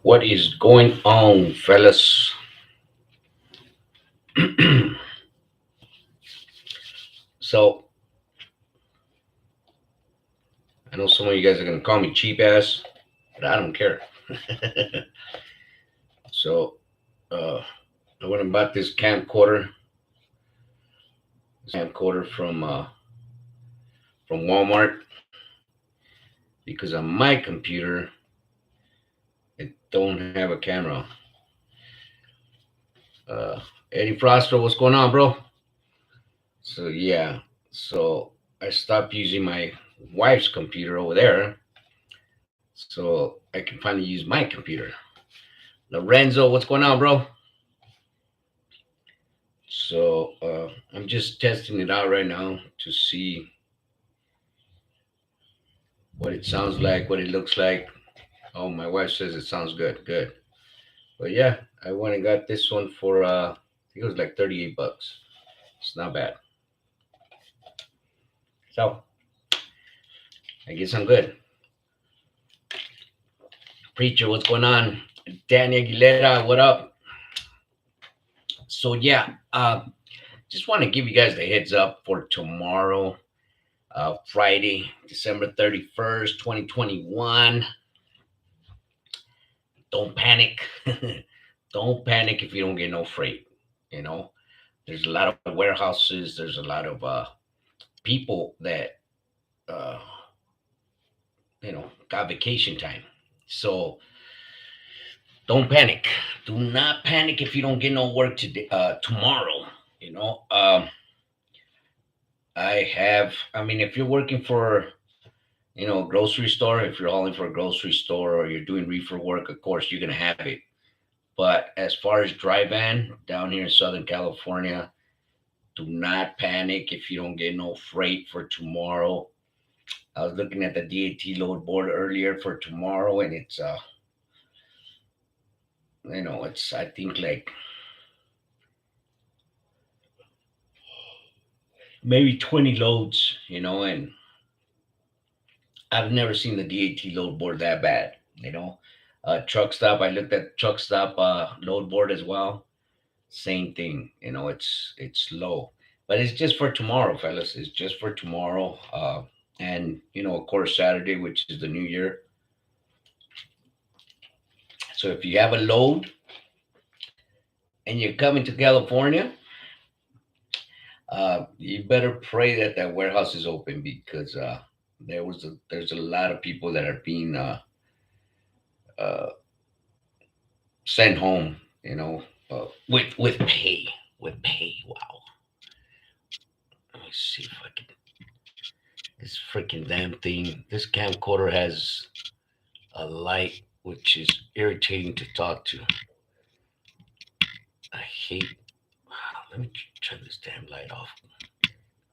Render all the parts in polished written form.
What is going on, fellas? So, I know some of you guys are going to call me cheap ass, but I don't care. so, uh, I went and bought this camcorder from Walmart because on my computer it don't have a camera. Uh, Eddie Froster, what's going on, bro? So yeah, so I stopped using my wife's computer over there, so I can finally use my computer. Lorenzo, what's going on, bro? So I'm just testing it out right now to see what it sounds like, what it looks like. Oh, my wife says it sounds good, good. But yeah, I went and got this one for I think it was like 38 bucks. It's not bad. So I guess I'm good. Preacher, what's going on? Danny Aguilera, what up? So yeah, just want to give you guys the heads up for tomorrow, Friday, December 31st, 2021. Don't panic. Don't panic if you don't get no freight. You know, there's a lot of warehouses. There's a lot of people that uh, got vacation time. So don't panic. Do not panic if you don't get no work today, tomorrow. You know, I mean, if you're working for, a grocery store, if you're hauling for a grocery store or you're doing reefer work, of course, you're going to have it. But as far as dry van down here in Southern California, do not panic if you don't get no freight for tomorrow. I was looking at the DAT load board earlier for tomorrow, and it's it's I think like maybe 20 loads, and I've never seen the DAT load board that bad. Truck stop, I looked at truck stop load board as well. Same thing, it's low. But it's just for tomorrow, fellas. It's just for tomorrow. And of course Saturday, which is the new year. So if you have a load and you're coming to California, you better pray that that warehouse is open because there's a lot of people that are being uh, sent home, with pay. Wow. Let me see if I can. This freaking damn thing. This camcorder has a light which is irritating to talk to. I hate. Let me turn this damn light off.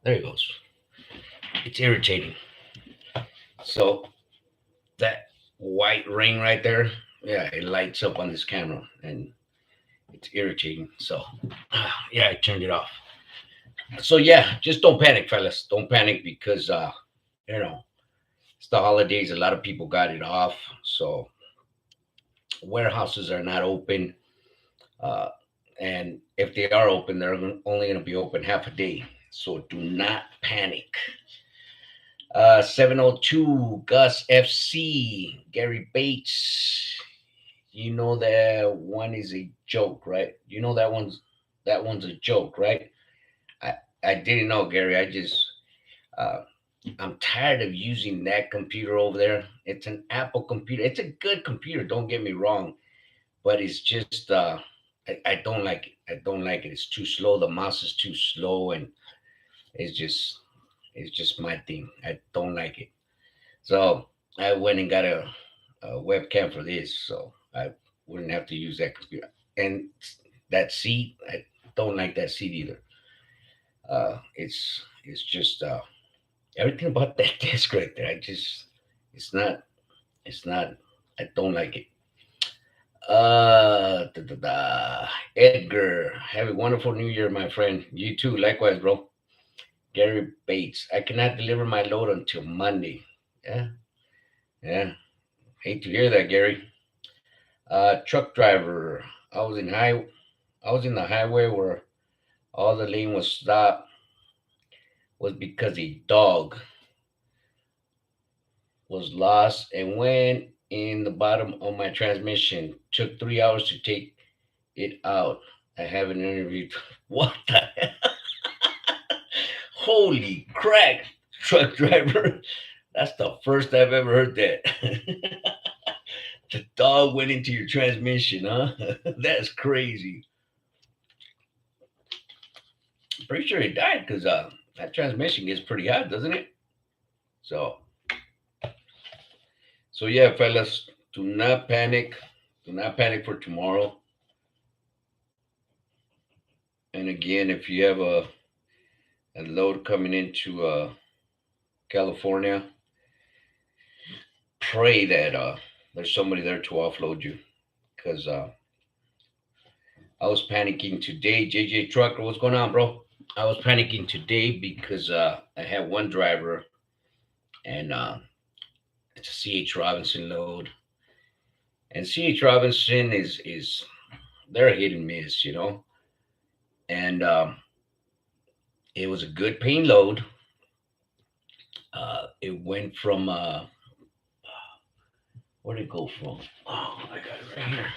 There it goes. It's irritating. So that white ring right there, yeah, it lights up on this camera and it's irritating. So yeah, I turned it off. So yeah, just don't panic, fellas. Don't panic because you know it's the holidays. A lot of people got it off, so warehouses are not open. Uh, and if they are open, they're only going to be open half a day. So do not panic. 702 Gus FC, Gary Bates. You know that one is a joke, right? You know that one's a joke, right? I I didn't know, Gary. Uh, I'm tired of using that computer over there. It's an Apple computer. It's a good computer. Don't get me wrong, but it's just I don't like it. I don't like it. It's too slow. The mouse is too slow, and it's just it's just my thing. I don't like it. So I went and got a webcam for this, so I wouldn't have to use that computer. And that seat, I don't like that seat either. It's just everything about that desk right there. It's not it's not. I don't like it. Edgar, have a wonderful New Year, my friend. You too, likewise, bro. Gary Bates, I cannot deliver my load until Monday. Yeah, yeah. Hate to hear that, Gary. Truck driver. I was in high. I was in the highway where all the lane was stopped was because a dog was lost and went in the bottom of my transmission. Took 3 hours to take it out. I haven't interviewed. What the hell? Holy crack, truck driver. That's the first I've ever heard that. The dog went into your transmission, huh? That's crazy. Pretty sure he died because that transmission gets pretty hot, doesn't it? So, so yeah, fellas, do not panic. Do not panic for tomorrow. And again, if you have a load coming into California, pray that there's somebody there to offload you. Because I was panicking today. JJ Trucker, what's going on, bro? I was panicking today because I had one driver and it's a CH Robinson load. And CH Robinson is they're a hit and miss, you know. And it was a good paying load. It went from where did it go from? Oh, I got it right here.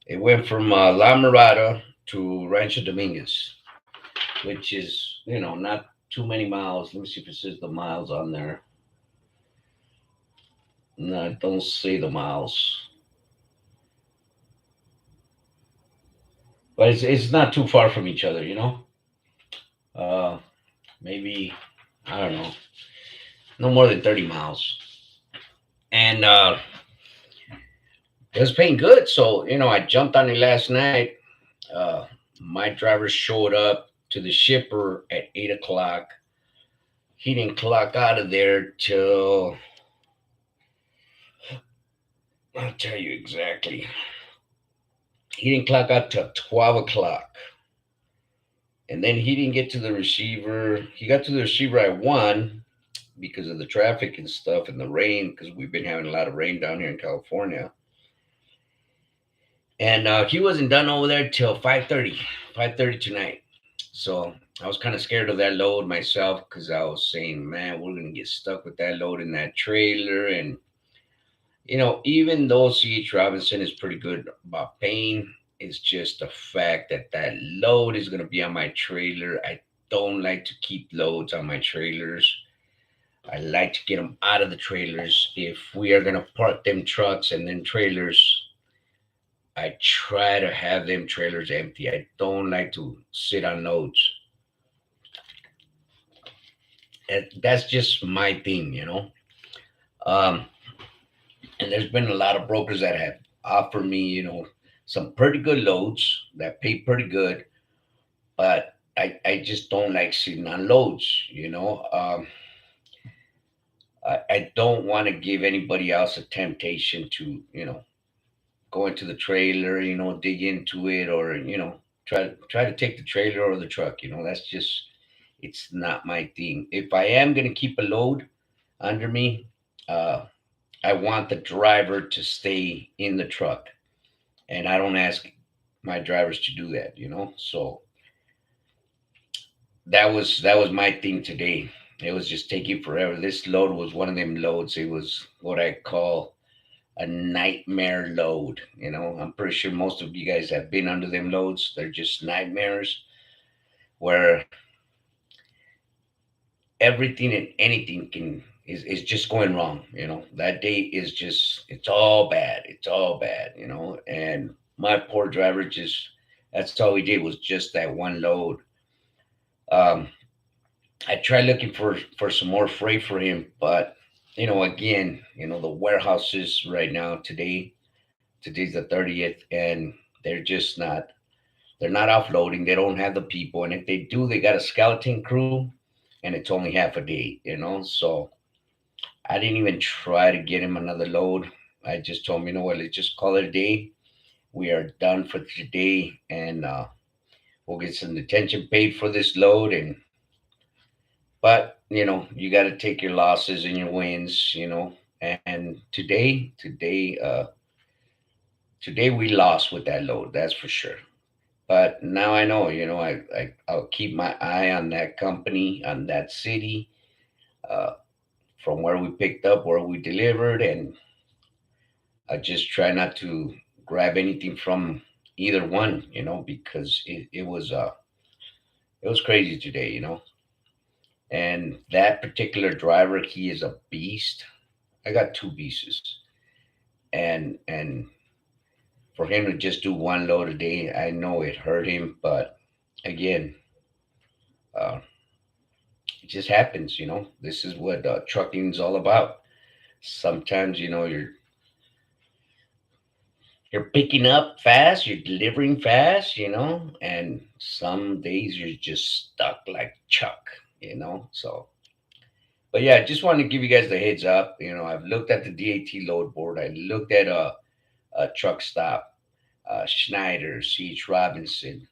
It went from La Mirada to Rancho Dominguez, which is not too many miles. Let me see if it says the miles on there. No, it don't say the miles, but it's not too far from each other, you know. Uh, Maybe I don't know, no more than 30 miles, and it was paying good. So I jumped on it last night. Uh, my driver showed up to the shipper at 8 o'clock. He didn't clock out of there till I'll tell you exactly. He didn't clock out till 12 o'clock. And then he didn't get to the receiver. He got to the receiver at 1 because of the traffic and stuff and the rain, because we've been having a lot of rain down here in California. And he wasn't done over there till 5:30 tonight. So I was kind of scared of that load myself because I was saying, man, we're going to get stuck with that load in that trailer. And, even though C.H. Robinson is pretty good about paying, it's just the fact that that load is going to be on my trailer. I don't like to keep loads on my trailers. I like to get them out of the trailers. If we are going to park them trucks and then trailers, I try to have them trailers empty. I don't like to sit on loads. That's just my thing. Um, and there's been a lot of brokers that have offered me, some pretty good loads that pay pretty good, but I just don't like sitting on loads. I don't want to give anybody else a temptation to, go into the trailer, dig into it, or try to take the trailer or the truck. That's just it's not my thing. If I am gonna keep a load under me, uh, I want the driver to stay in the truck, and I don't ask my drivers to do that. So that was my thing today. It was just taking forever. This load was one of them loads. It was what I call a nightmare load. I'm pretty sure most of you guys have been under them loads. They're just nightmares where everything and anything is just going wrong. That day is just it's all bad. It's all bad. And my poor driver just that's all he did was just that one load. Um, I tried looking for some more freight for him, but again, the warehouses right now today's the 30th, and they're just not offloading. They don't have the people, and if they do, they got a skeleton crew, and it's only half a day. So I didn't even try to get him another load. I just told him, what, let's just call it a day. We are done for today, and we'll get some detention paid for this load. But you got to take your losses and your wins. And today we lost with that load, that's for sure. But now I know, I'll keep my eye on that company, on that city, uh, from where we picked up, where we delivered, and I just try not to grab anything from either one, because it was crazy today, And that particular driver, he is a beast. I got two beasts, and for him to just do one load a day, I know it hurt him, but again, uh, it just happens. This is what trucking is all about. Sometimes you're picking up fast, you're delivering fast, and some days you're just stuck like Chuck. So, but yeah, I just wanted to give you guys the heads up. I've looked at the DAT load board. I looked at a truck stop, Schneider, C.H. Robinson.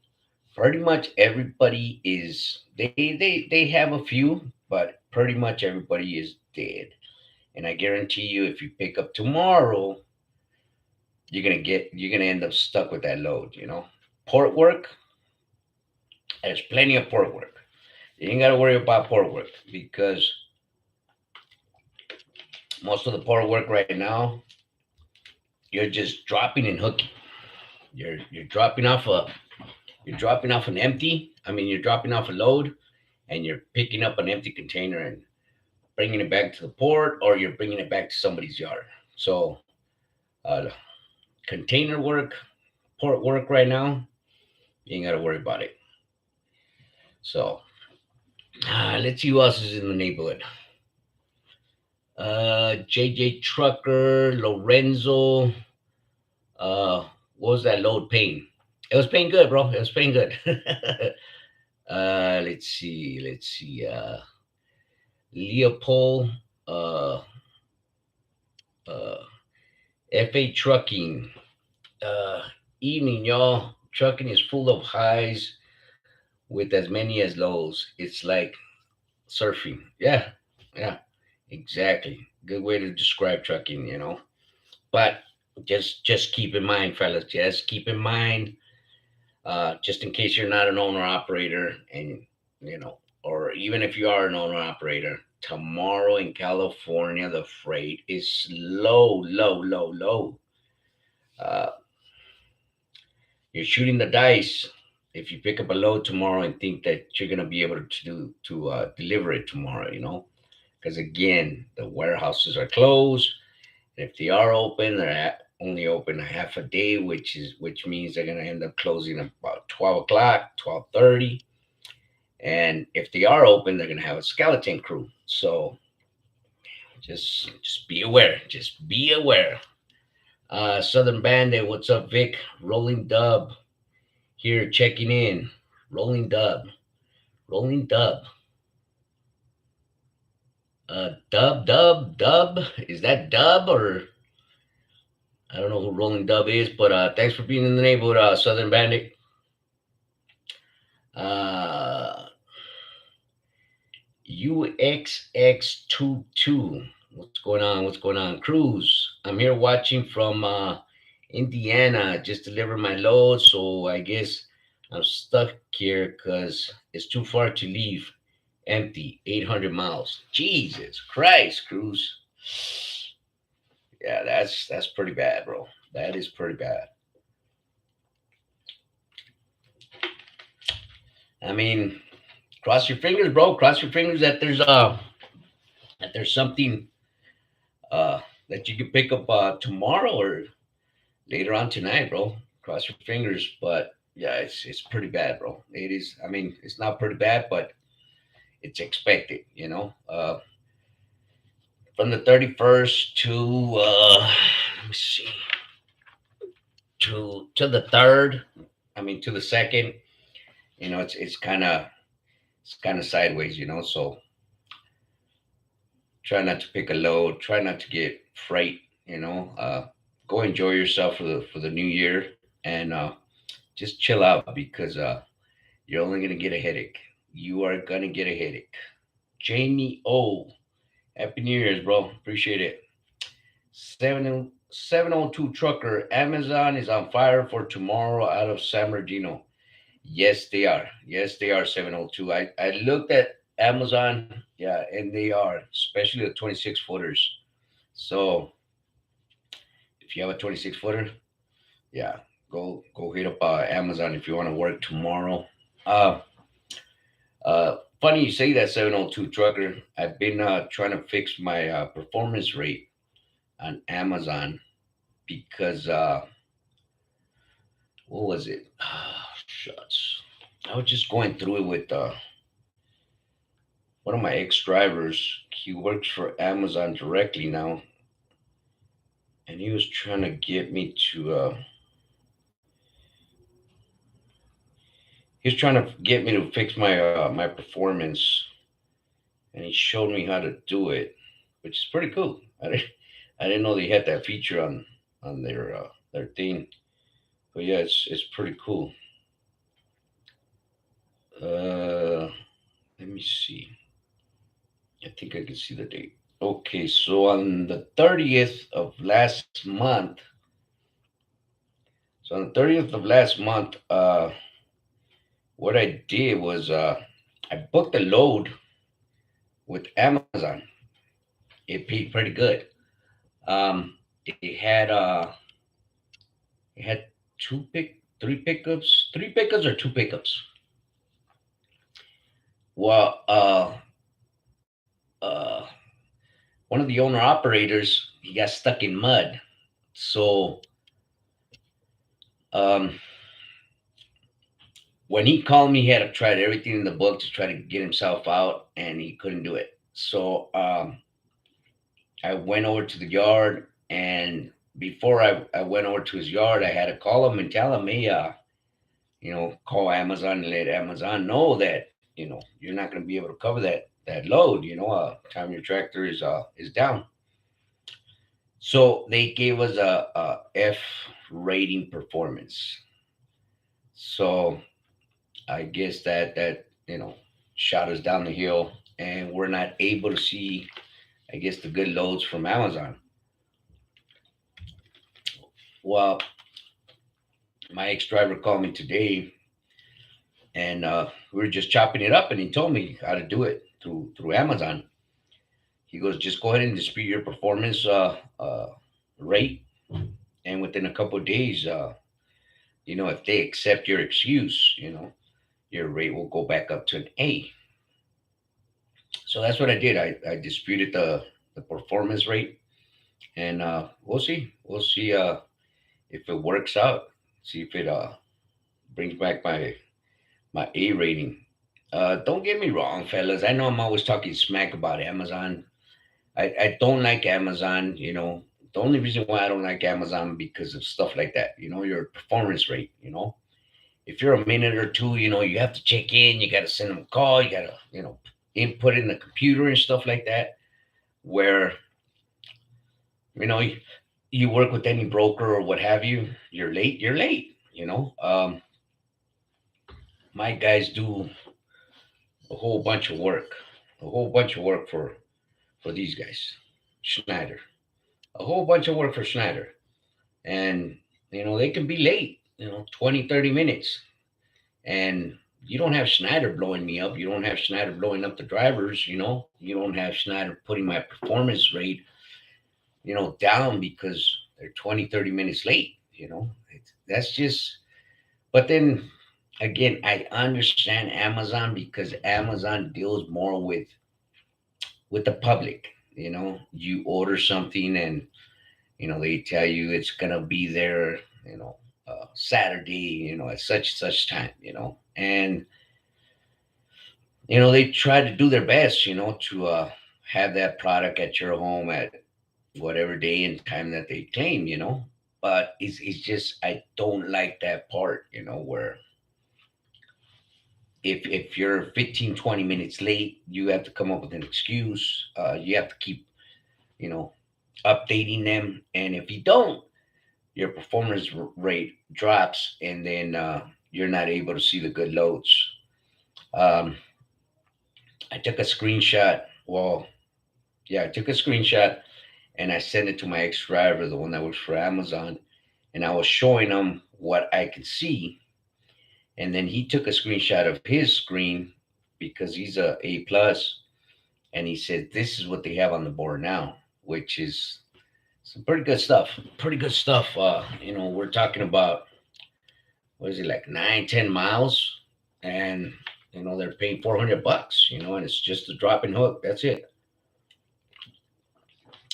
Pretty much everybody is they have a few, but pretty much everybody is dead. And I guarantee you, if you pick up tomorrow, you're gonna end up stuck with that load. Port work, there's plenty of port work. You ain't gotta worry about port work because most of the port work right now, you're just dropping and hooking. You're dropping off an empty. I mean, you're dropping off a load, and you're picking up an empty container and bringing it back to the port, or you're bringing it back to somebody's yard. So, uh, container work, port work right now, you ain't got to worry about it. So, let's see who else is in the neighborhood. JJ Trucker, Lorenzo. What was that load paying? It was paying good, bro. It was paying good. Let's see. Let's see. Leopold. Uh, uh, FA Trucking. Uh, Evening, y'all. Trucking is full of highs with as many as lows. It's like surfing. Yeah, yeah, exactly. Good way to describe trucking. But just keep in mind, fellas. Just keep in mind, just in case you're not an owner operator, and you know, or even if you are an owner operator, tomorrow in California the freight is low, low, low, low. Uh, you're shooting the dice if you pick up a load tomorrow and think that you're gonna be able to deliver it tomorrow. Because again, the warehouses are closed. And if they are open, they're only open a half a day, which means they're gonna end up closing about 12 o'clock, 12:30. And if they are open, they're gonna have a skeleton crew. So just be aware. Just be aware. Southern Bandit, what's up, Vic? Rolling Dub here checking in. Rolling Dub. Rolling Dub. Dub. Is that Dub or I don't know who Rolling Dub is, but thanks for being in the neighborhood, Southern Bandit. Uh, UXX22. What's going on? What's going on? Cruz. I'm here watching from Indiana. Just delivered my load, so I guess I'm stuck here because it's too far to leave. Empty, 800 miles. Jesus Christ, Cruz. Yeah, that's pretty bad, bro. That is pretty bad. I mean, cross your fingers, bro. Cross your fingers that there's something uh that you can pick up tomorrow or later on tonight, bro. Cross your fingers, but yeah, it's pretty bad, bro. It is. I mean, it's not pretty bad, but it's expected. From the 31st to let me see to the third. I mean, to the second. It's kind of sideways. So try not to pick a load. Try not to get freight. Go enjoy yourself for the new year and just chill out because you're only gonna get a headache. You are gonna get a headache. Jamie O, Happy New Year's, bro. Appreciate it. 702 trucker. Amazon is on fire for tomorrow out of San Bernardino. Yes, they are. Yes, they are 702. I looked at Amazon, yeah, and they are, especially the 26 footers. So if you have a 26 footer, yeah, go hit up Amazon if you want to work tomorrow. Uh, Funny you say that 702 trucker. I've been trying to fix my performance rate on Amazon because what was it? Shucks. I was just going through it with one of my ex drivers. He works for Amazon directly now, and he was trying to get me to. He was trying to get me to fix my performance, and he showed me how to do it, which is pretty cool. I didn't know they had that feature on their thing, but yeah, it's pretty cool. Uh, Let me see. I think I can see the date. Okay, so on the 30th of last month, so on the 30th of last month, what I did was I booked a load with Amazon. It paid pretty good. Um, it had it had three pickups or two pickups. Well, uh, one of the owner operators he got stuck in mud, so um, when he called me, he had tried everything in the book to try to get himself out, and he couldn't do it. So I went over to the yard, and before I went over to his yard, I had to call him and tell him, hey, call Amazon and let Amazon know that you're not going to be able to cover that load. Time your tractor is down. So they gave us a F rating performance. So I guess that shot us down the hill, and we're not able to see, I guess, the good loads from Amazon. Well, my ex driver called me today, and we were just chopping it up, and he told me how to do it through Amazon. He goes, just go ahead and dispute your performance rate, and within a couple of days, if they accept your excuse, your rate will go back up to an A. So that's what I did. I disputed the performance rate, and we'll see. We'll see if it works out. See if it brings back my A rating. Don't get me wrong, fellas. I know I'm always talking smack about Amazon. I don't like Amazon. The only reason why I don't like Amazon because of stuff like that. Your performance rate. If you're a minute or two, you have to check in. You got to send them a call. You got to input in the computer and stuff like that. Where you know you, you work with any broker or what have you, you're late. You're late. My guys do a whole bunch of work, for these guys, Schneider, a whole bunch of work for Schneider, and they can be late, 20, 30 minutes, and you don't have Schneider blowing me up. You don't have Schneider blowing up the drivers. You don't have Schneider putting my performance rate, down because they're 20, 30 minutes late. That's just. But then again, I understand Amazon because Amazon deals more with the public. You order something, and they tell you it's gonna be there, Saturday, at such and such time, and they try to do their best, to have that product at your home at whatever day and time that they claim, but it's just I don't like that part, where if you're 15, 20 minutes late, you have to come up with an excuse. You have to keep, you know, updating them. And if you don't, your performance rate drops, and then you're not able to see the good loads. Um, I took a screenshot. Well, yeah, I took a screenshot, and I sent it to my ex driver, the one that works for Amazon, and I was showing him what I could see, and then he took a screenshot of his screen because he's a plus, and he said this is what they have on the board now, which is some pretty good stuff. Pretty good stuff. We're talking about what is it, like 9, 10 miles, and they're paying $400. And it's just a drop and hook. That's it.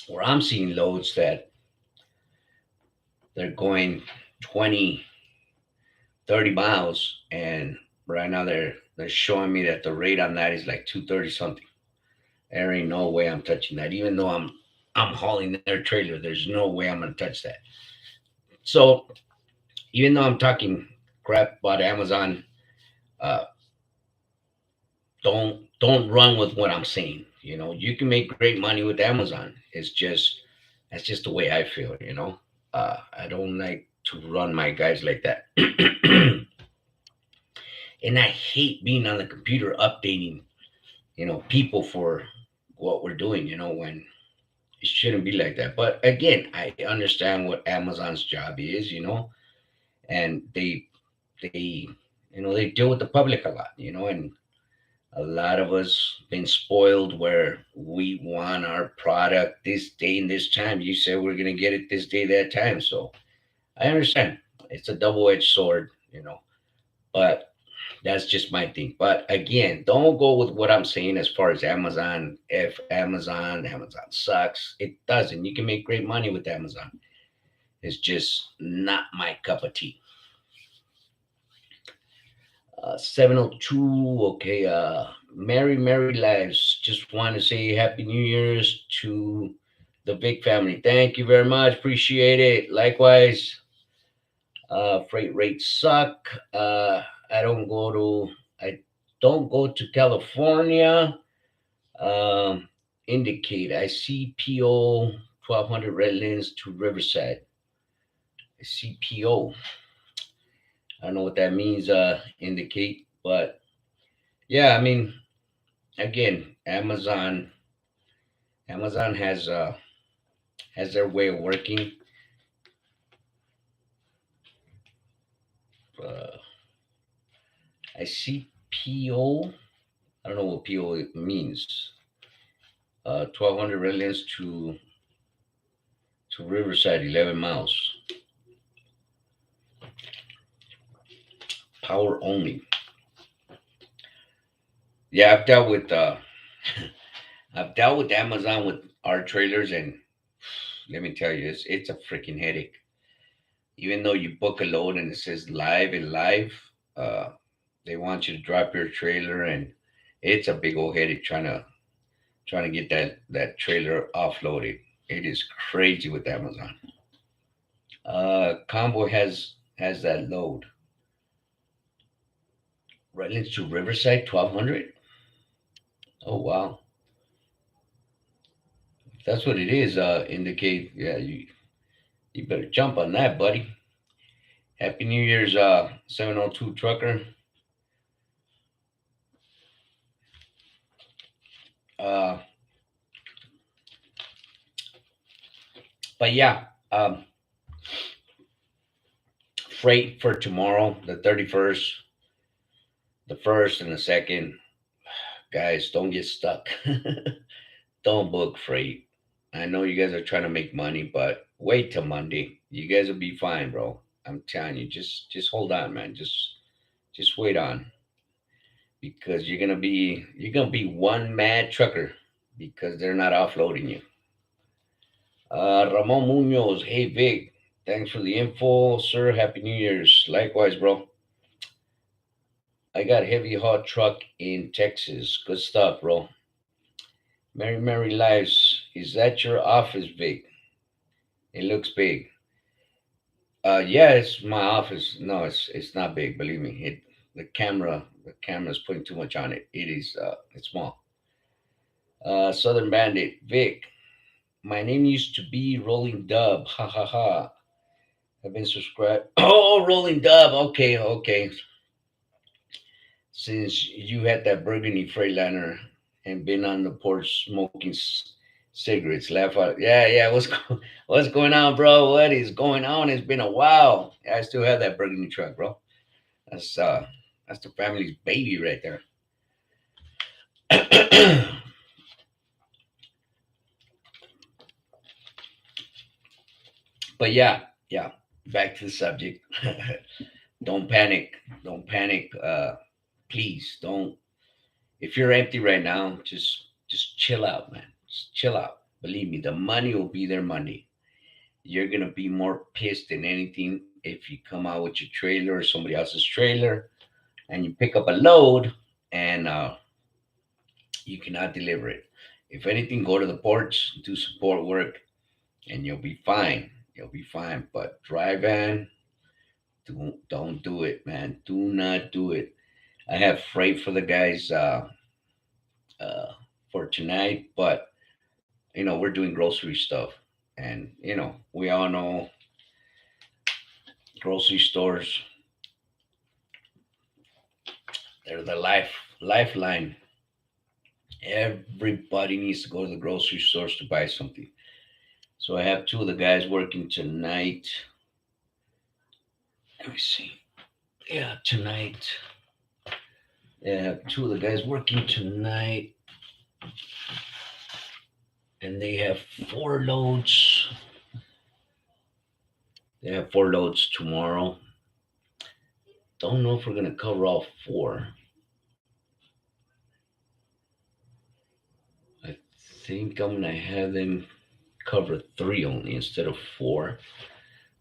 Where I'm seeing loads that they're going 20, 30 miles, and right now they're showing me that the rate on that is like 230 something. There ain't no way I'm touching that. Even though I'm hauling their trailer, there's no way I'm gonna touch that. So even though I'm talking crap about Amazon, uh, don't run with what I'm saying. You can make great money with Amazon. That's just the way I feel. I don't like to run my guys like that. And I hate being on the computer updating, people for what we're doing, when it shouldn't be like that. But again, I understand what Amazon's job is, and they they deal with the public a lot, and a lot of us been spoiled where we want our product this day and this time. You said we're gonna get it this day, that time. So I understand. It's a double-edged sword, but that's just my thing. But again, don't go with what I'm saying as far as Amazon. If Amazon sucks. It doesn't. You can make great money with Amazon. It's just not my cup of tea. 702. Okay. Merry Lives. Just want to say Happy New Year's to the big family. Thank you very much. Appreciate it. Likewise. Freight rates suck. I don't go to I don't go to California. Um, Indicate. I see PO 1200 Redlands to Riverside. I see PO. I don't know what that means. Indicate, but yeah, I mean, again, Amazon has their way of working. Uh, I see PO. I don't know what PO means. 1200 Redlands to Riverside, 11 miles. Power only. Yeah, I've dealt with Amazon with our trailers, and let me tell you, it's a freaking headache. Even though you book a load and it says live and live, uh, they want you to drop your trailer, and it's a big old headache trying to get that trailer offloaded. It is crazy with Amazon. Convoy has that load. Redlands to Riverside, 1200. Oh wow, if that's what it is. Indicate. Yeah, you better jump on that, buddy. Happy New Year's, 702 trucker. Uh, but yeah, um, freight for tomorrow, the 31st, the first and the second. Guys, don't get stuck. Don't book freight. I know you guys are trying to make money, but wait till Monday. You guys will be fine, bro. I'm telling you, just hold on, man. Just wait on, because you're gonna be one mad trucker because they're not offloading you. Ramon Munoz, hey Vic, thanks for the info, sir. Happy New Year's. Likewise, bro. I got heavy haul truck in Texas. Good stuff, bro. Merry Lives. Is that your office, Vic? It looks big. Yeah, it's my office. No, it's not big. Believe me. The camera's putting too much on it. It's small. Southern Bandit, Vic. My name used to be Rolling Dub. Ha ha ha. I've been subscribed. Oh, Rolling Dub. Okay, okay. Since you had that burgundy Freightliner and been on the porch smoking Cigarettes left out. Yeah, yeah. What's going on, bro? What is going on? It's been a while. I still have that burgundy truck, bro. That's uh that's the family's baby right there. But yeah, yeah. Back to the subject. Don't panic. Don't panic. Please don't. If you're empty right now, just chill out, man. Just chill out. Believe me, the money will be there Monday. You're gonna be more pissed than anything if you come out with your trailer or somebody else's trailer and you pick up a load and you cannot deliver it. If anything, go to the ports, do support work, and you'll be fine. You'll be fine. But dry van, don't do it, man. Do not do it. I have freight for the guys uh, for tonight, but we're doing grocery stuff, and we all know grocery stores. They're the lifeline. Everybody needs to go to the grocery stores to buy something. So I have two of the guys working tonight. Let me see. Yeah, tonight. Yeah, I have two of the guys working tonight, and they have 4 loads. They have 4 loads tomorrow. Don't know if we're gonna cover all four. I think I'm gonna have them cover three only instead of four.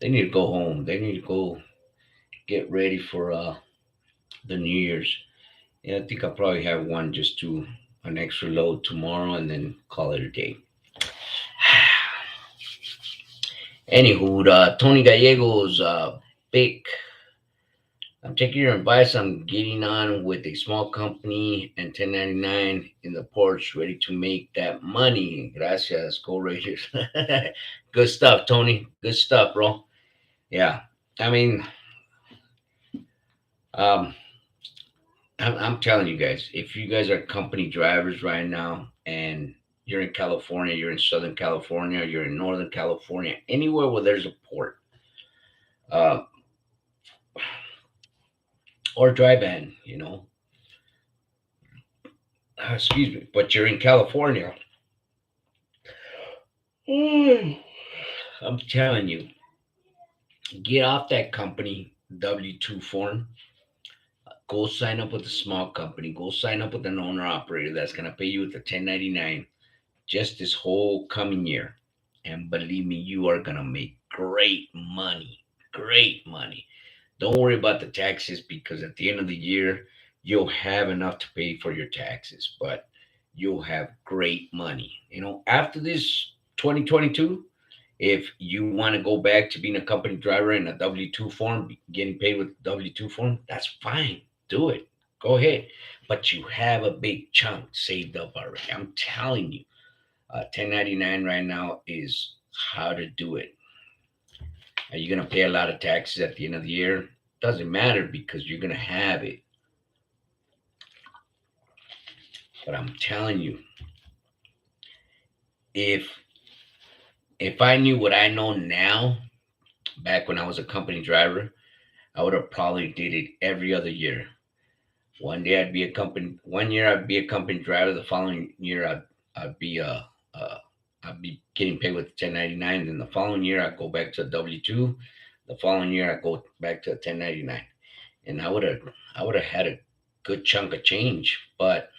They need to go home. They need to go get ready for the New Year's. Yeah, I think I'll probably have one just do an extra load tomorrow and then call it a day. Anywho, Tony Gallegos, big. I'm taking your advice on getting on with a small company and 1099 in the ports, ready to make that money. Gracias, Go Raiders. Good stuff, Tony. Good stuff, bro. Yeah, I mean, um, I'm telling you guys, if you guys are company drivers right now and you're in California, you're in Southern California, you're in Northern California, anywhere where there's a port, uh, or dry van, excuse me, but you're in California, mm, I'm telling you, get off that company W-2 form. Go sign up with a small company. Go sign up with an owner operator that's going to pay you with a 1099 just this whole coming year. And believe me, you are going to make great money. Great money. Don't worry about the taxes because at the end of the year, you'll have enough to pay for your taxes, but you'll have great money. After this 2022, if you want to go back to being a company driver in a W 2 form, getting paid with W 2 form, that's fine. Do it. Go ahead. But you have a big chunk saved up already. I'm telling you, 1099 right now is how to do it. Are you going to pay a lot of taxes at the end of the year? Doesn't matter because you're going to have it. But I'm telling you, if if I knew what I know now, back when I was a company driver, I would have probably did it every other year. One year I'd be a company driver. The following year I'd be uh I'd be getting paid with 1099. Then the following year I'd go back to a W-2. The following year I'd go back to a 1099, and I would have had a good chunk of change. But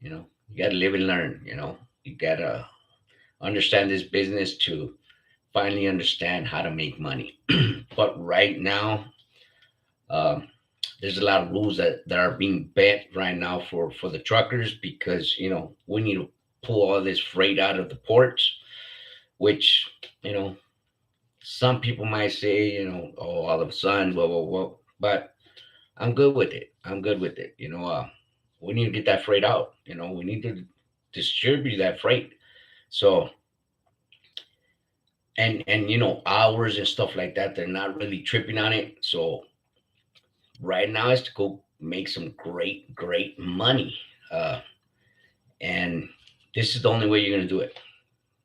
you got to live and learn. You got to understand this business to finally understand how to make money. But right now, um, there's a lot of rules that are being bent right now for the truckers because we need to pull all this freight out of the ports, which you know some people might say oh, all of a sudden, blah blah blah, but I'm good with it. I'm good with it. We need to get that freight out. We need to distribute that freight. So and hours and stuff like that, they're not really tripping on it. So right now is to go make some great money. And This is the only way you're gonna do it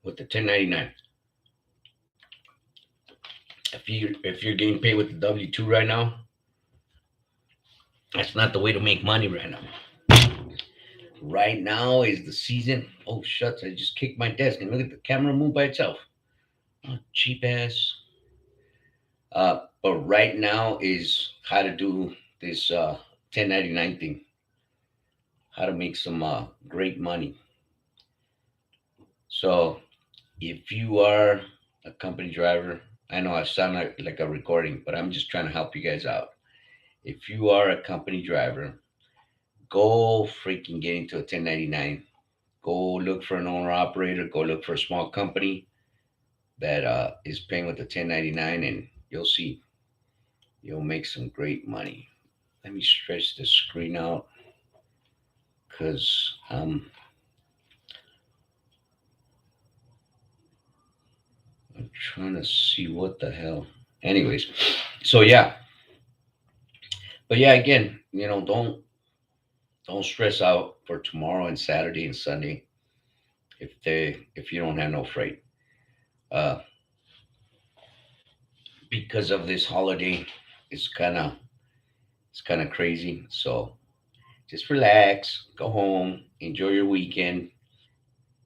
with the 1099. If you're getting paid with the W-2 right now, that's not the way to make money right now. Right now is the season. Oh shucks! I just kicked my desk and look at the camera move by itself. Oh, cheap ass. But right now is how to do this 1099 thing. How to make some great money. So if you are a company driver, I know I sound like a recording, but I'm just trying to help you guys out. If you are a company driver, go freaking get into a 1099. Go look for an owner operator. Go look for a small company that is paying with the 1099, and you'll see you'll make some great money. Let me stretch the screen out because I'm trying to see what the hell. Anyways, so yeah, but yeah, again, don't stress out for tomorrow and Saturday and Sunday if you don't have no freight. Uh, because of this holiday, it's kind of crazy. So just relax, go home, enjoy your weekend.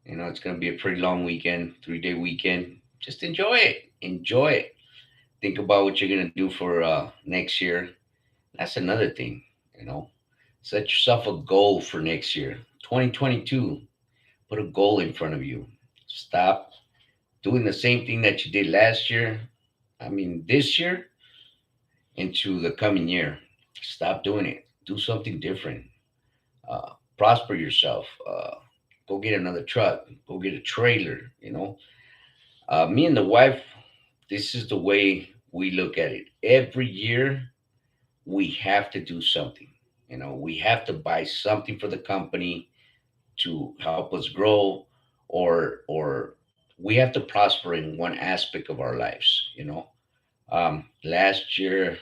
It's gonna be a pretty long weekend, 3-day weekend. Just enjoy it. Enjoy it. Think about what you're gonna do for next year. That's another thing. You know, Set yourself a goal for next year, 2022. Put a goal in front of you. Stop doing the same thing that you did last year. I mean, this year into the coming year. Stop doing it. Do something different. Prosper yourself. Go get another truck. Go get a trailer. Me and the wife, this is the way we look at it. Every year, we have to do something. We have to buy something for the company to help us grow, or we have to prosper in one aspect of our lives. um, last year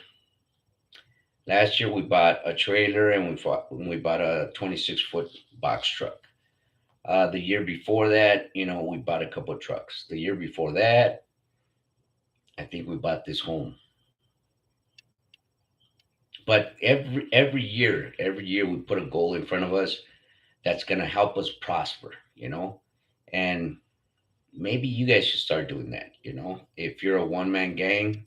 last year we bought a trailer, and we bought a 26-foot box truck. The year before that, we bought a couple of trucks. The year before that, I think we bought this home. But every year we put a goal in front of us that's going to help us prosper. And maybe you guys should start doing that. If you're a one-man gang,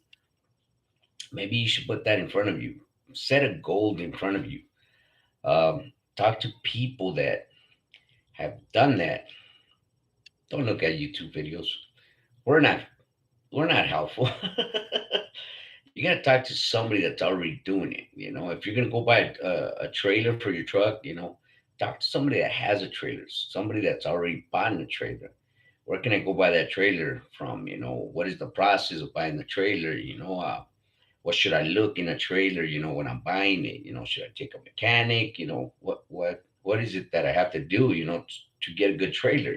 maybe you should put that in front of you. Set a goal in front of you. Talk to people that have done that. Don't look at YouTube videos. We're not we're not helpful. You got to talk to somebody that's already doing it. If you're gonna go buy a trailer for your truck, talk to somebody that has a trailer, somebody that's already bought a trailer. Where can I go buy that trailer from? What is the process of buying the trailer? What should I look in a trailer? When I'm buying it, should I take a mechanic? What is it that I have to do? To get a good trailer.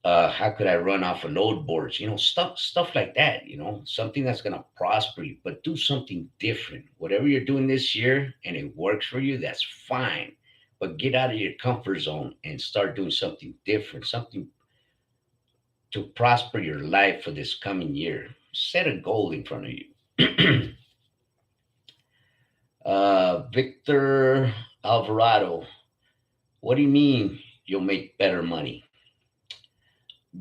How could I run off of load boards? Stuff like that. Something that's gonna prosper you, but do something different. Whatever you're doing this year and it works for you, that's fine. But get out of your comfort zone and start doing something different, something to prosper your life for this coming year. Set a goal in front of you. Victor Alvarado, what do you mean you'll make better money?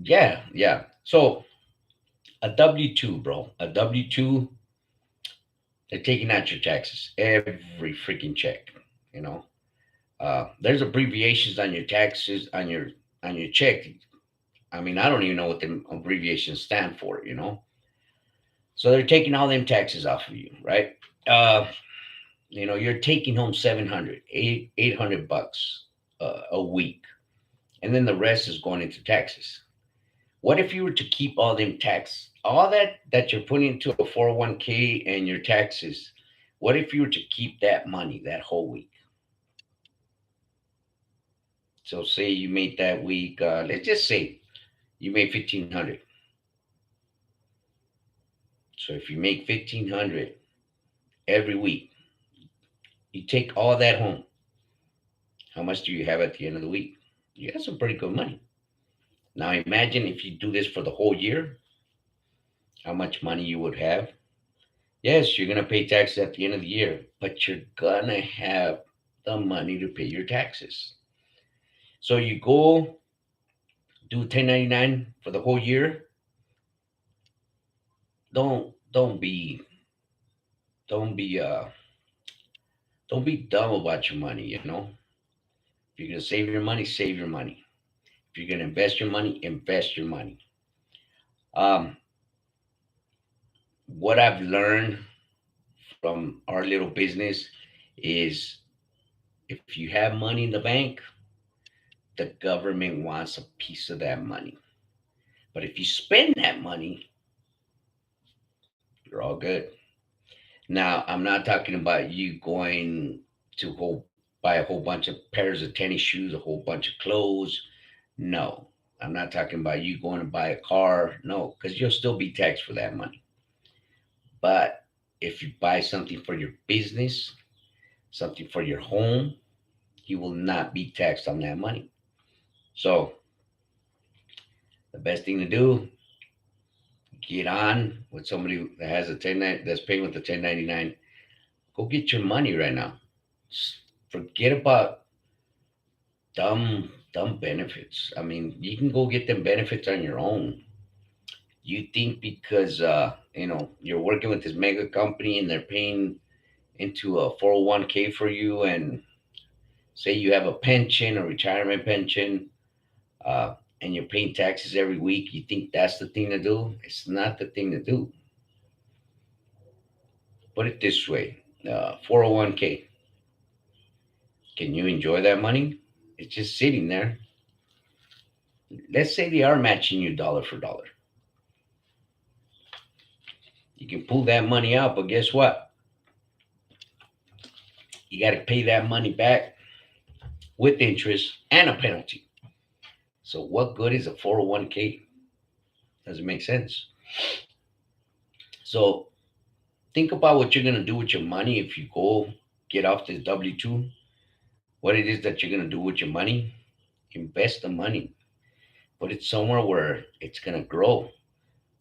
Yeah, yeah. So a W 2, bro. A W 2, they're taking out your taxes every freaking check. You know, there's abbreviations on your taxes on your check. I mean, I don't even know what the abbreviations stand for. So they're taking all them taxes off of you, right? Uh, you're taking home 700, 800 bucks a week, and then the rest is going into taxes. What if you were to keep all that you're putting into a 401k and your taxes? What if you were to keep that money that whole week? So say you made that week, let's just say you made 1500. So if you make 1500 every week, you take all that home. How much do you have at the end of the week? You got some pretty good money. Now imagine if you do this for the whole year, how much money you would have. Yes, you're gonna pay taxes at the end of the year, but you're gonna have the money to pay your taxes. So you go do 1099 for the whole year. Don't be dumb about your money. If you're gonna save your money, save your money. If you're gonna invest your money, invest your money. Um, what I've learned from our little business is if you have money in the bank, the government wants a piece of that money. But if you spend that money, you're all good. Now, I'm not talking about you going to buy a whole bunch of pairs of tennis shoes, a whole bunch of clothes. No, I'm not talking about you going to buy a car. No, because you'll still be taxed for that money. But if you buy something for your business, something for your home, you will not be taxed on that money. So the best thing to do, get on with somebody that has a that's paying with the 1099. Go get your money right now. Forget about dumb benefits. I mean, you can go get them benefits on your own. You think because you're working with this mega company and they're paying into a 401k for you, and say you have a pension or retirement pension, and you're paying taxes every week, you think that's the thing to do? It's not the thing to do. Put it this way: 401k. Can you enjoy that money? It's just sitting there. Let's say they are matching you dollar for dollar. You can pull that money out, but guess what? You got to pay that money back with interest and a penalty. So, what good is a 401k? Doesn't make sense. So, think about what you're going to do with your money if you go get off this W 2, what it is that you're going to do with your money. Invest the money, put it somewhere where it's going to grow.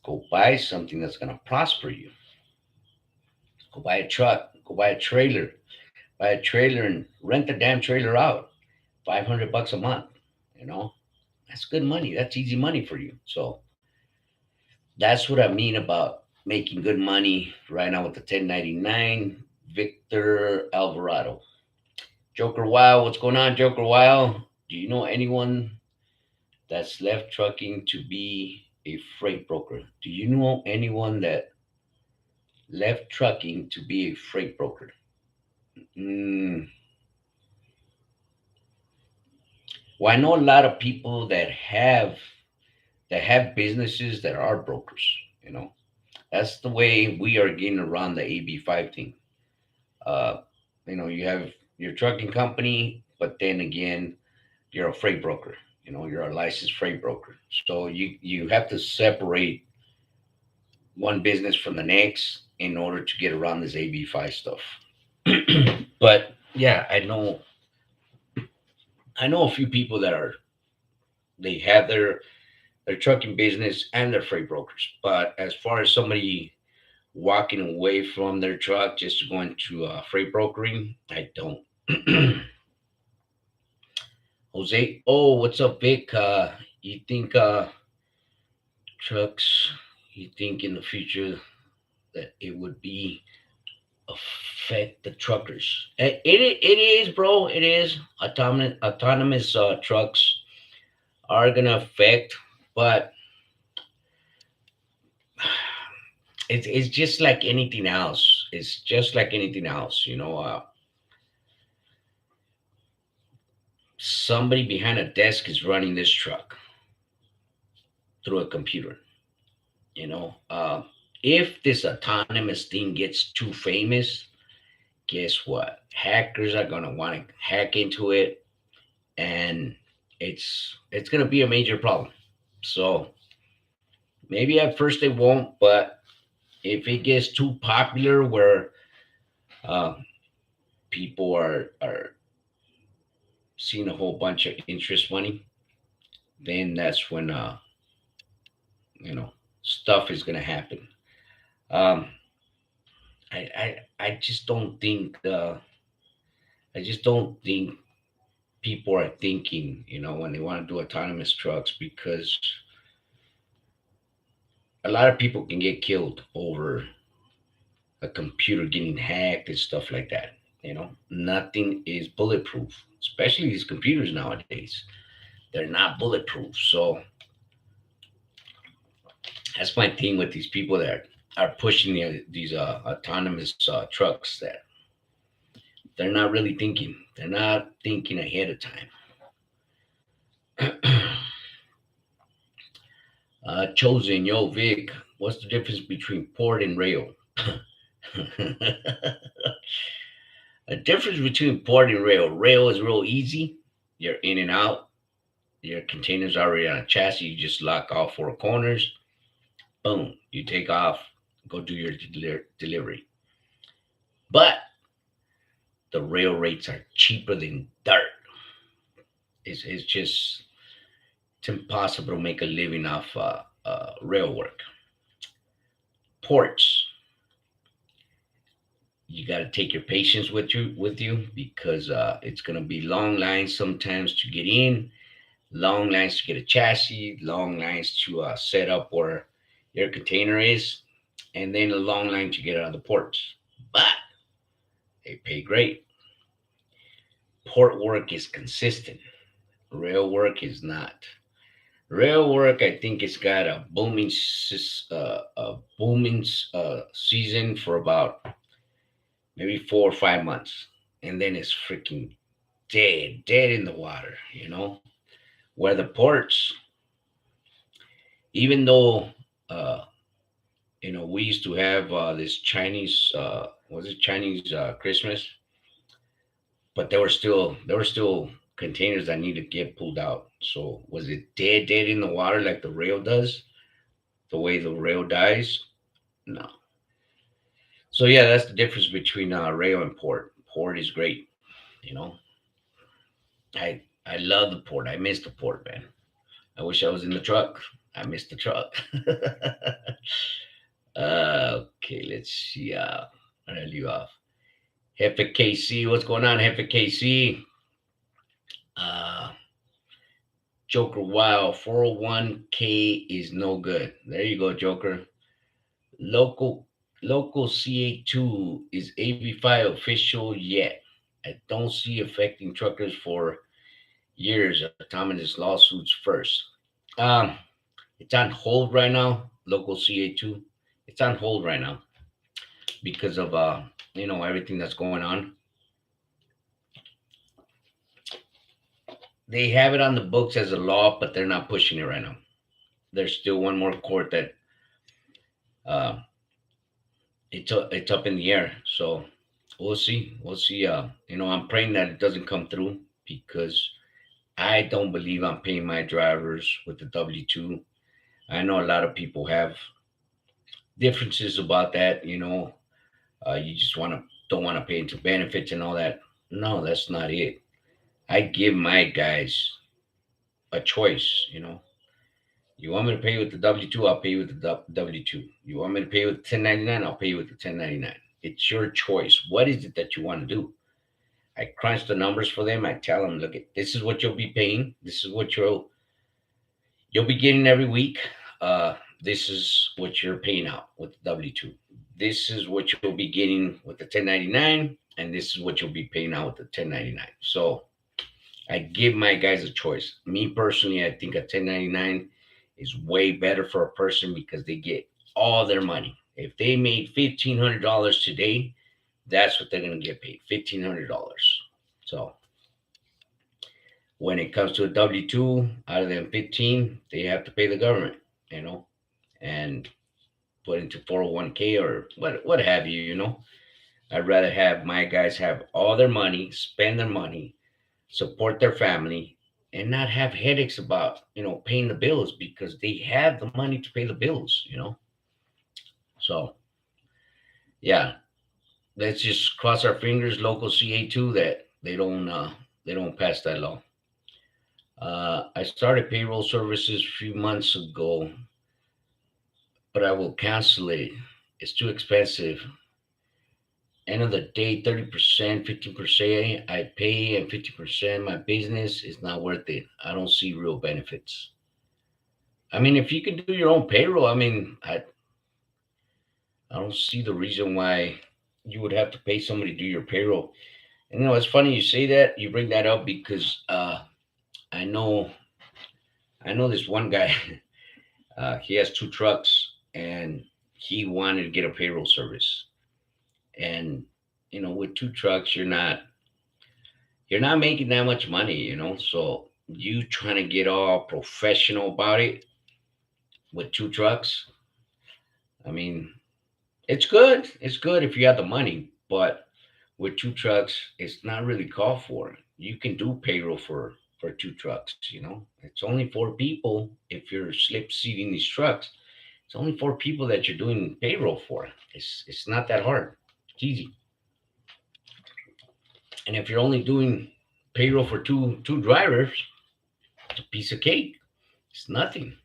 Go buy something that's going to prosper you. Go buy a truck, go buy a trailer and rent the damn trailer out. 500 bucks a month, you know? That's good money. That's easy money for you. So that's what I mean about making good money right now with the 1099. Victor Alvarado. Joker Wow, what's going on, Joker Wow? Do you know anyone that's left trucking to be a freight broker? Do you know anyone that left trucking to be a freight broker? Mm, well, I know a lot of people that have businesses that are brokers. You know, that's the way we are getting around the AB5 thing. Uh, you have your trucking company, but then again, you're a freight broker. You're a licensed freight broker. So you have to separate one business from the next in order to get around this AB5 stuff. But yeah, I know a few people that they have their trucking business and their freight brokers. But as far as somebody walking away from their truck just to go into freight brokering, I don't. Jose, oh, what's up, Vic? You think trucks? You think in the future that it would be affect the truckers? It is, bro. It is. Autonomous trucks are gonna affect, but it's just like anything else. It's just like anything else. Somebody behind a desk is running this truck through a computer. You know, if this autonomous thing gets too famous, guess what? Hackers are gonna want to hack into it, and it's gonna be a major problem. So maybe at first they won't, but if it gets too popular, where uh, people are seeing a whole bunch of interest money, then that's when you know stuff is gonna happen. Um, I just don't think I just don't think people are thinking, when they want to do autonomous trucks, because a lot of people can get killed over a computer getting hacked and stuff like that. Nothing is bulletproof, especially these computers nowadays. They're not bulletproof. So that's my thing with these people that are pushing these autonomous trucks, that they're not really thinking. They're not thinking ahead of time. Chosen, yo, Vic, what's the difference between port and rail? A difference between port and rail. Rail is real easy. You're in and out. Your container's already on a chassis. You just lock all four corners. Boom. You take off. Go do your delivery. But the rail rates are cheaper than dirt. It's just it's impossible to make a living off rail work. Ports, you got to take your patience with you because it's gonna be long lines sometimes to get in, long lines to get a chassis, long lines to set up where your container is, and then a long line to get out of the ports. But they pay great. Port work is consistent. Rail work is not. Rail work, I think it's got a booming season for about maybe 4 or 5 months, and then it's freaking dead in the water. Where the ports, even though uh, we used to have this Chinese, was it Chinese Christmas, but there were still containers that needed to get pulled out. So was it dead in the water like the rail does? The way the rail dies? No. So yeah, that's the difference between rail and port. Port is great. You know, I love the port. I miss the port, man. I wish I was in the truck. I miss the truck. Okay, let's see. I'm gonna leave off. Hefe KC, what's going on, Hefe KC? Uh, Joker, wow, 401k is no good. There you go, Joker. Local local CA2 is AB5 official yet. I don't see affecting truckers for years. Autonomous lawsuits first. Um, it's on hold right now. Local CA2, it's on hold right now because of everything that's going on. They have it on the books as a law, but they're not pushing it right now. There's still one more court that uh, it's up in the air. So we'll see. We'll see. I'm praying that it doesn't come through because I don't believe I'm paying my drivers with the W-2. I know a lot of people have differences about that. You just don't want to pay into benefits and all that. No, that's not it. I give my guys a choice. You want me to pay with the W-2? I'll pay you with the W-2. You want me to pay with 1099? I'll pay you with the 1099. It's your choice. What is it that you want to do? I crunch the numbers for them. I tell them, look, this is what you'll be paying. This is what you'll be getting every week. Uh, this is what you're paying out with the W-2. This is what you'll be getting with the 1099, and this is what you'll be paying out with the 1099. So I give my guys a choice. Me personally, I think a 1099 is way better for a person because they get all their money. If they made $1,500 today, that's what they're gonna get paid, $1,500. So when it comes to a W-2, out of them 15, they have to pay the government, you know, and put into 401k or what have you. I'd rather have my guys have all their money, spend their money, support their family, and not have headaches about paying the bills because they have the money to pay the bills. So yeah, let's just cross our fingers, local CA2, that they don't pass that law. I started payroll services a few months ago, but I will cancel it. It's too expensive. End of the day, 30%, 15% I pay, and 50% my business is not worth it. I don't see real benefits. I mean, if you can do your own payroll, I don't see the reason why you would have to pay somebody to do your payroll. And it's funny you say that, you bring that up because I know I know this one guy. He has two trucks, and he wanted to get a payroll service. And with two trucks, you're not making that much money. So you trying to get all professional about it with two trucks. I mean, it's good. It's good if you have the money, but with two trucks, it's not really called for. You can do payroll for two trucks. It's only four people. If you're slip seating these trucks, it's only four people that you're doing payroll for. It's not that hard. It's easy. And if you're only doing payroll for two drivers, it's a piece of cake. It's nothing.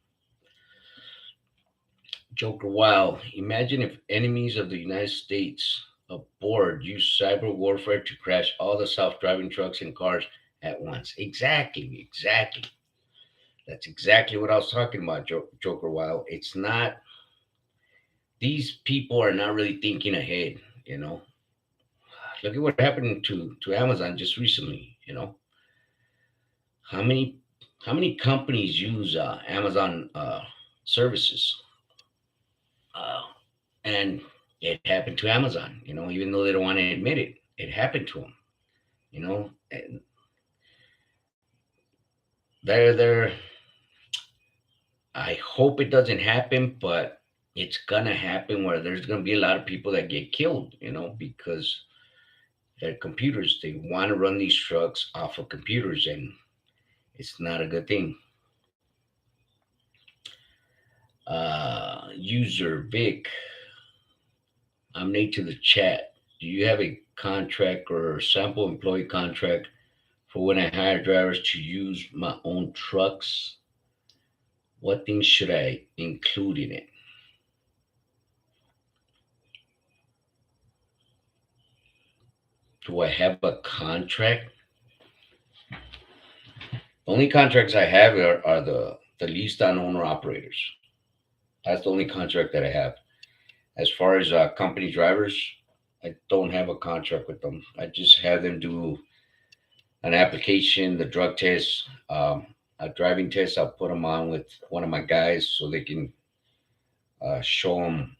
Joker, wow. Imagine if enemies of the United States aboard use cyber warfare to crash all the self-driving trucks and cars at once. Exactly, exactly. That's exactly what I was talking about, Joker. Wow, it's not. These people are not really thinking ahead. You know, Look at what happened to Amazon just recently. How many how many companies use Amazon services, uh, and it happened to Amazon. Even though they don't want to admit it, it happened to them. And they're. I hope it doesn't happen, but it's gonna happen where there's gonna be a lot of people that get killed. Because they're computers. They want to run these trucks off of computers, and it's not a good thing. User Vic, I'm late to the chat. Do you have a contract or sample employee contract for when I hire drivers to use my own trucks? What things should I include in it? Do I have a contract? The only contracts I have are the leased on owner operators. That's the only contract that I have. As far as company drivers, I don't have a contract with them. I just have them do an application, the drug test, a driving test. I'll put them on with one of my guys so they can show them,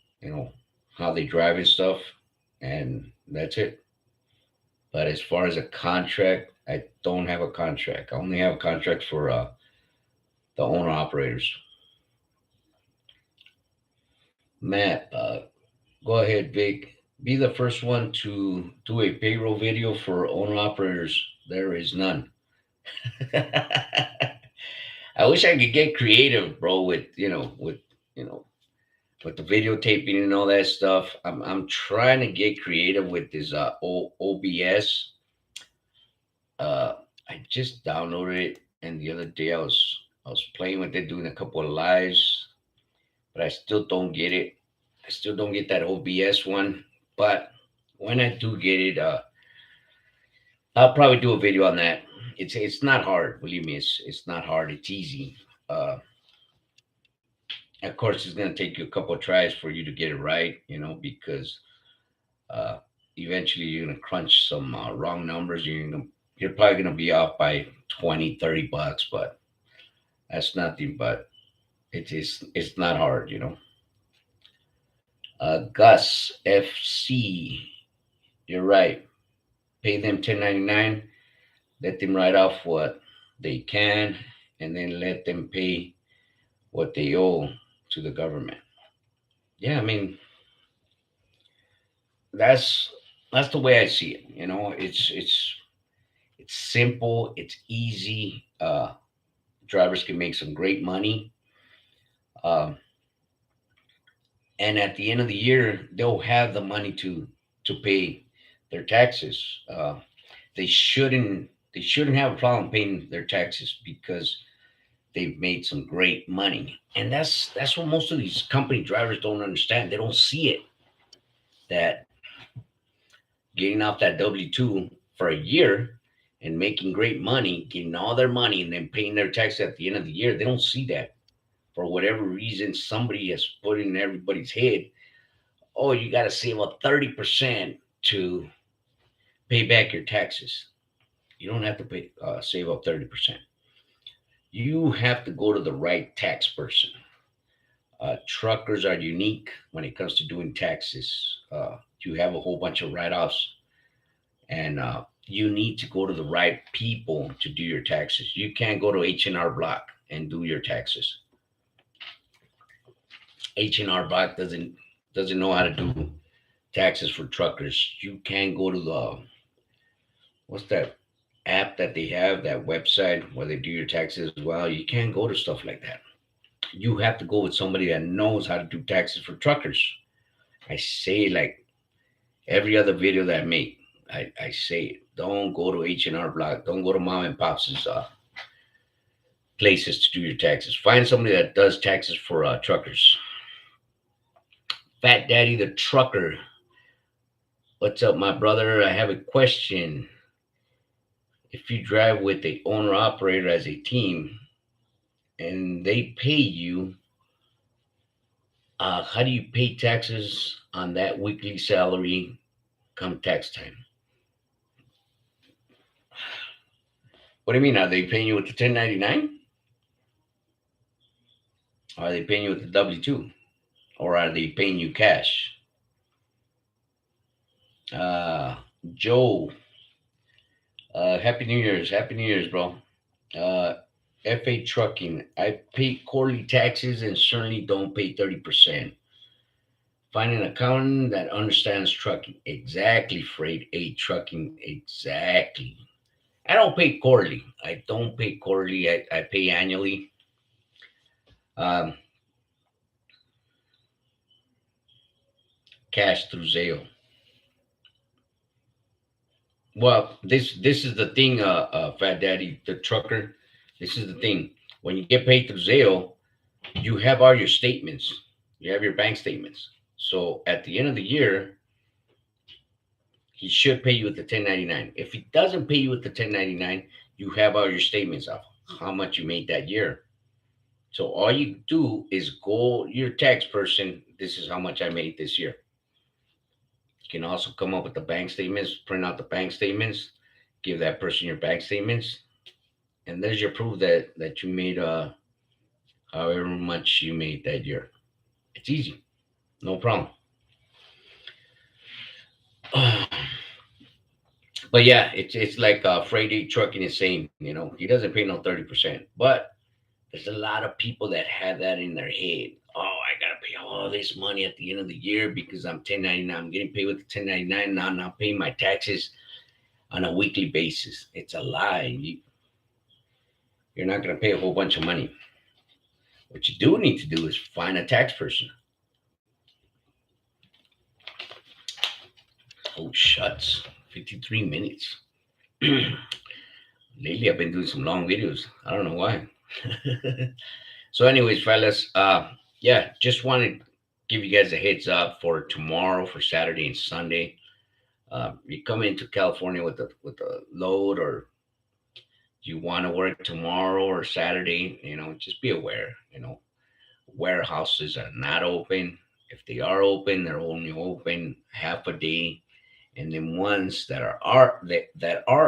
how they drive and stuff, and that's it. But as far as a contract, I don't have a contract. I only have a contract for the owner operators. Matt, go ahead, Vic. Be the first one to do a payroll video for owner operators. There is none. I wish I could get creative, bro, you know with the videotaping and all that stuff. I'm trying to get creative with this OBS. Uh, I just downloaded it, and the other day I was playing with it, doing a couple of lives, but I still don't get it. I still don't get that OBS one. But when I do get it, I'll probably do a video on that. It's not hard, believe me. It's not hard. It's easy. Uh, of course, it's gonna take you a couple of tries for you to get it right. Because uh, eventually you're gonna crunch some wrong numbers. You're probably gonna be off by 20, $30, but that's nothing. But it's not hard. Gus FC, you're right. Pay them 1099. Let them write off what they can, and then let them pay what they owe to the government. Yeah, I mean that's that's the way I see it. It's simple, it's easy. Drivers can make some great money, um, and at the end of the year, they'll have the money to pay their taxes. They shouldn't. They shouldn't have a problem paying their taxes because they've made some great money. And that's what most of these company drivers don't understand. They don't see it, that getting off that W-2 for a year and making great money, getting all their money and then paying their tax at the end of the year, they don't see that. For whatever reason, somebody has put in everybody's head, oh, you got to save up 30% to pay back your taxes. You don't have to save up 30%. You have to go to the right tax person. Truckers are unique when it comes to doing taxes. You have a whole bunch of write-offs, and you need to go to the right people to do your taxes. You can't go to H&R Block and do your taxes. H&R Block doesn't know how to do taxes for truckers. You can't go to the, what's that app that they have, that website where they do your taxes as well. You can't go to stuff like that. You have to go with somebody that knows how to do taxes for truckers. I say, like, every other video that I make, I say it. Don't go to H&R Block. Don't go to mom and pop's places to do your taxes. Find somebody that does taxes for truckers. Fat Daddy the Trucker. What's up, my brother? I have a question. If you drive with the owner operator as a team and they pay you, how do you pay taxes on that weekly salary come tax time? What do you mean? Are they paying you with the 1099? Are they paying you with the W-2? Or are they paying you cash? Uh, Joe, Happy New Year's. Happy New Year's, bro. Uh, FA Trucking. I pay quarterly taxes and certainly don't pay 30%. Find an accountant that understands trucking. Exactly, Freight A Trucking. Exactly. I don't pay quarterly. I don't pay quarterly. I pay annually. Um, Cash through Zale. Well, this is the thing, Fat Daddy, the trucker. This is the thing. When you get paid through Zale, you have all your statements. You have your bank statements. So at the end of the year, he should pay you with the 1099. If he doesn't pay you with the 1099, you have all your statements of how much you made that year. So all you do is go your tax person. This is how much I made this year. You can also come up with the bank statements, print out the bank statements, give that person your bank statements, and there's your proof that you made however much you made that year. It's easy, no problem. But yeah, it's like freight aid trucking is saying, he doesn't pay no 30%. But there's a lot of people that have that in their head. Oh, I gotta pay all this money at the end of the year because I'm 1099. I'm getting paid with the 1099 now. I'm not paying my taxes on a weekly basis. It's a lie. You're not gonna pay a whole bunch of money. What you do need to do is find a tax person. Oh shuts, 53 minutes. Lately, I've been doing some long videos. I don't know why. So, anyways, fellas, yeah, just wanted to give you guys a heads up for tomorrow, for Saturday and Sunday. You come into California with a load, or you want to work tomorrow or Saturday, just be aware. Warehouses are not open. If they are open, they're only open half a day, and then ones that are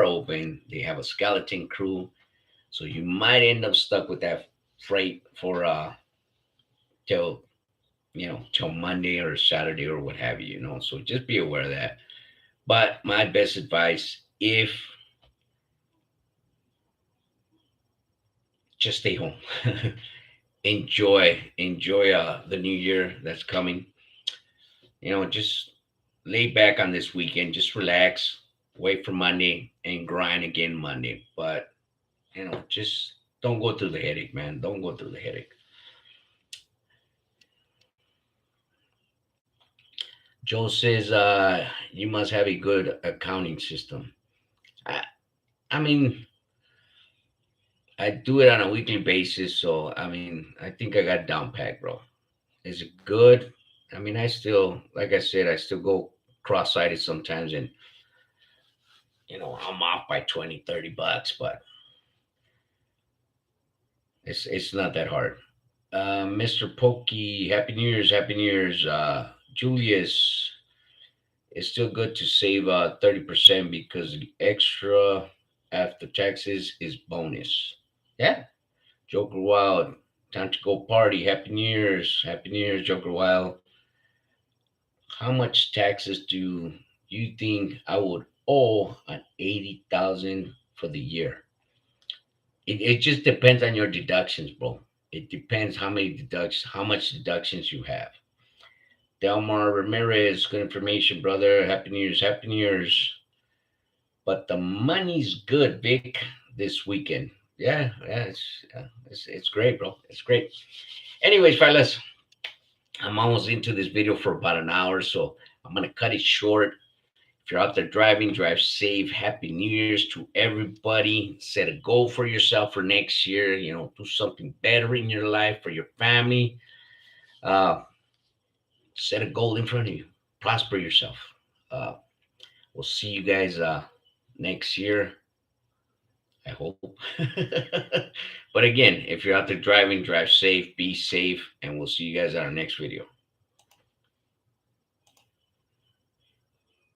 open, they have a skeleton crew. So you might end up stuck with that freight for till till Monday or Saturday or what have you. So just be aware of that. But my best advice, if just stay home. Enjoy the new year that's coming. Just lay back on this weekend, just relax, wait for Monday and grind again Monday. But just don't go through the headache, man. Don't go through the headache. Joe says, you must have a good accounting system. I mean, I do it on a weekly basis, so I mean, I think I got down pat, bro. Is it good? I mean, I still, like I said, I still go cross-sighted sometimes, and I'm off by 20, $30, but it's not that hard. Mr. Pokey, Happy New Year's, Happy New Year's. Julius, it's still good to save 30% because the extra after taxes is bonus. Yeah, Joker Wild, time to go party. Happy New Year's, Joker Wild. How much taxes do you think I would owe on 80,000 for the year? It just depends on your deductions, bro. It depends how much deductions you have. Delmar Ramirez, good information, brother. Happy New Year's, Happy New Year's. But the money's good, Vic, this weekend. Yeah, it's great, bro. It's great. Anyways, fellas, I'm almost into this video for about an hour, so I'm gonna cut it short. If you're out there driving, drive safe. Happy New Year's to everybody. Set a goal for yourself for next year. Do something better in your life for your family. Uh, Set a goal in front of you. Prosper yourself. Uh, we'll see you guys next year. I hope. But again, if you're out there driving, drive safe, be safe, and we'll see you guys on our next video.